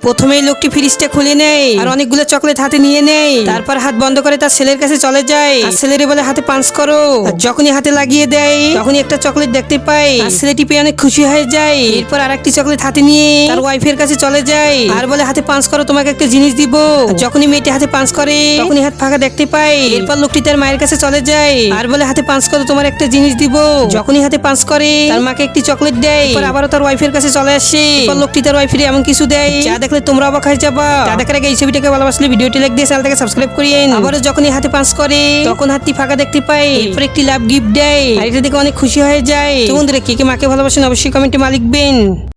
প্রথমেই লোকটি ফ্রিজটা খুলে নেয় আর অনেকগুলো চকলেট হাতে নিয়ে নেয়। তারপর হাত বন্ধ করে তার ছেলের কাছে চলে যায় আর ছেলেরে বলে হাতে পাঞ্চ করো। আর যখনই হাতে লাগিয়ে দেয় তখনই একটা চকলেট দেখতে পায় আর ছেলেটি পেয়ে অনেক খুশি হয়ে যায়। এরপর আরেকটি চকলেট হাতে নিয়ে তার ওয়াইফের কাছে চলে যায় আর বলে হাতে পাঞ্চ করো, তোমাকে একটা জিনিস দিব। যখনই মেয়েটি হাতে পাঞ্চ করে তখনই হাত ফাঁকা দেখতে পায়। এরপর লোকটি তার মায়ের কাছে চলে যায় আর বলে হাতে পাঞ্চ করো, তোমার একটা জিনিস দিব। যখনই হাতে পাঞ্চ করে তার মাকে একটি চকলেট দেয়। এরপর আবারও তার ওয়াইফের কাছে চলে আসে। এরপর লোকটি তার ওয়াইফের এমন কিছু দেয় যা দেখলে তোমরা অবাক হয়ে যাবা। তা দেখার আগে এই ছবিটাকে ভালোবাসলে ভিডিওটি লাইক দিয়ে চ্যানেলটাকে সাবস্ক্রাইব করিয়েন। আবারও যখনই হাতে পাঞ্চ করে তখন হাতটি ফাঁকা দেখতে পায়। এরপর একটি লাভ গিফট দেয় আর এটা দেখে অনেক খুশি হয়ে যায়। তো বন্ধুরা কে কে মাকে ভালোবাসেন অবশ্যই কমেন্টে লিখবেন।